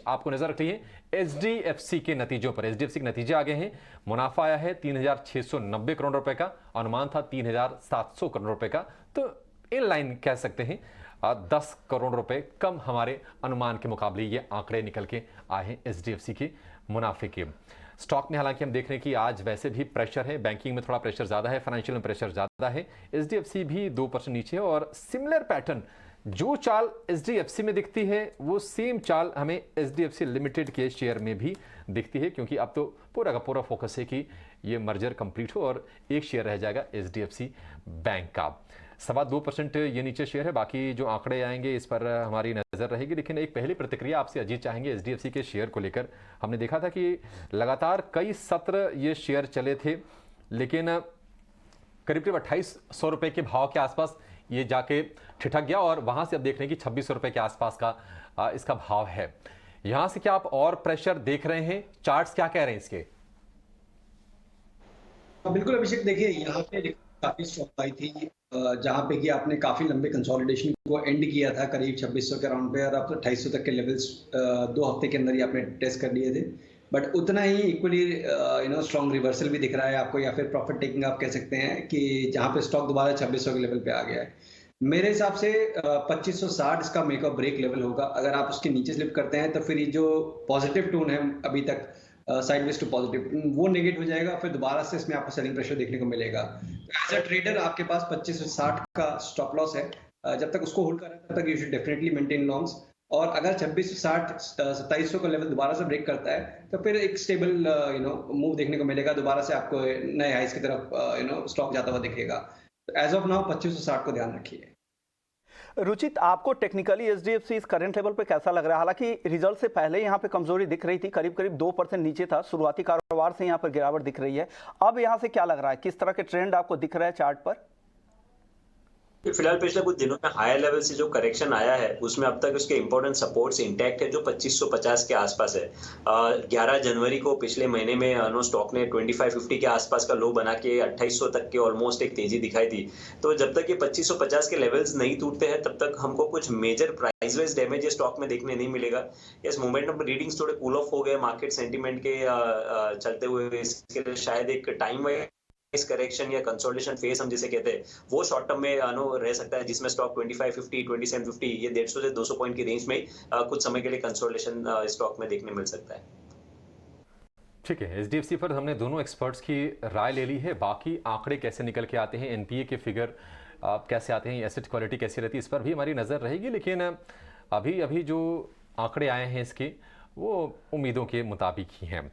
आपको नजर रखनी है एचडीएफसी के नतीजों पर। एचडीएफसी के नतीजे आ गए हैं। मुनाफा आया है 3,690 करोड़ रुपए का, अनुमान था 3,700 करोड़ रुपए का, तो इन लाइन कह सकते हैं 10 करोड़ रुपए कम हमारे अनुमान के मुकाबले ये आंकड़े निकल के आए हैं एचडीएफसी के मुनाफे के। स्टॉक में हालांकि हम देख रहे हैं कि आज वैसे भी प्रेशर है, बैंकिंग में थोड़ा प्रेशर ज्यादा है, फाइनेंशियल में प्रेशर ज्यादा है। एचडीएफसी भी 2% नीचे है और सिमिलर पैटर्न जो चाल एचडीएफसी में दिखती है वो सेम चाल हमें एचडीएफसी लिमिटेड के शेयर में भी दिखती है, क्योंकि अब तो पूरा का पूरा फोकस है कि ये मर्जर कंप्लीट हो और एक शेयर रह जाएगा एचडीएफसी बैंक का। 2.25% ये नीचे शेयर है। बाकी जो आंकड़े आएंगे इस पर हमारी नजर रहेगी, लेकिन एक पहली प्रतिक्रिया आपसे अजीत चाहेंगे एचडीएफसी के शेयर को लेकर। हमने देखा था कि लगातार कई सत्र ये शेयर चले थे, लेकिन करीब करीब 2800 रुपए के भाव के आसपास ये जाके ठिठक गया और वहां से अब देख रहे हैं कि 2600 रुपए के आसपास का इसका भाव है। यहां से क्या आप और प्रेशर देख रहे हैं? चार्ट्स क्या कह रहे हैं इसके? बिल्कुल अभिषेक, देखिए यहाँ पे काफी स्ट्रॉन्ग आई थी, जहाँ पे कि आपने काफी लंबे कंसोलिडेशन को एंड किया था करीब 2600 के राउंड पे, और आप 2800 तक के लेवल्स 2 हफ्ते के अंदर ही आपने टेस्ट कर लिए थे। बट उतना ही इक्वली स्ट्रॉन्ग रिवर्सल भी दिख रहा है आपको, या फिर प्रॉफिट टेकिंग आप कह सकते हैं, कि जहाँ पे स्टॉक दोबारा 2600 के लेवल पे आ गया है। मेरे हिसाब से 2560 इसका मेक और ब्रेक लेवल होगा। अगर आप उसके नीचे स्लिप करते हैं तो फिर ये जो पॉजिटिव टोन है अभी तक साइडवेज टू पॉजिटिव, वो नेगेट हो जाएगा, फिर दोबारा से इसमें आपको सेलिंग प्रेशर देखने को मिलेगा। एज अ ट्रेडर आपके पास 2560 का स्टॉप लॉस है, जब तक उसको होल्ड कर रहे हैं तब तक you should definitely maintain longs. और अगर 2660 2700 का लेवल दोबारा से ब्रेक करता है तो फिर एक स्टेबल मूव देखने को मिलेगा, दोबारा से आपको नए हाइस की तरफ स्टॉक जाता हुआ दिखेगा। एज ऑफ नाउ 2560 को ध्यान रखिए। रुचित, आपको टेक्निकली एचडीएफसी इस करंट लेवल पे कैसा लग रहा है? हालांकि रिजल्ट से पहले यहाँ पे कमजोरी दिख रही थी, करीब करीब 2% नीचे था, शुरुआती कारोबार से यहाँ पर गिरावट दिख रही है। अब यहाँ से क्या लग रहा है, किस तरह के ट्रेंड आपको दिख रहा है चार्ट पर? फिलहाल पिछले कुछ दिनों में हायर लेवल से जो करेक्शन आया है उसमें अब तक उसके इंपॉर्टेंट सपोर्ट्स इंटैक्ट है जो 2550 के आसपास है। 11 जनवरी को पिछले महीने में स्टॉक ने 2550 के आसपास का लो बना के 2800 तक के ऑलमोस्ट एक तेजी दिखाई थी। तो जब तक ये 2550 के लेवल्स नहीं टूटते हैं तब तक हमको कुछ major price wise damage stock में देखने नहीं मिलेगा। इस मोमेंटम रीडिंग्स थोड़े कूल ऑफ हो गए मार्केट सेंटीमेंट के चलते हुए, इसके लिए शायद एक टाइम इस करेक्शन या कंसोलिडेशन फेज हम जिसे कहते हैं वो शॉर्ट टर्म में रह सकता है, जिसमें स्टॉक 2550 2750 ये 150 से 200 पॉइंट की रेंज में कुछ समय के लिए कंसोलिडेशन स्टॉक में देखने मिल सकता है। ठीक है, एचडीएफसी पर हमने दोनों एक्सपर्ट्स की राय ले ली है। बाकी आंकड़े कैसे निकल के आते हैं, एनपीए के फिगर कैसे आते हैं, एसेट क्वालिटी कैसी रहती है, इस पर भी हमारी नज़र रहेगी। लेकिन अभी अभी जो आंकड़े आए हैं इसके वो उम्मीदों के मुताबिक ही हैं।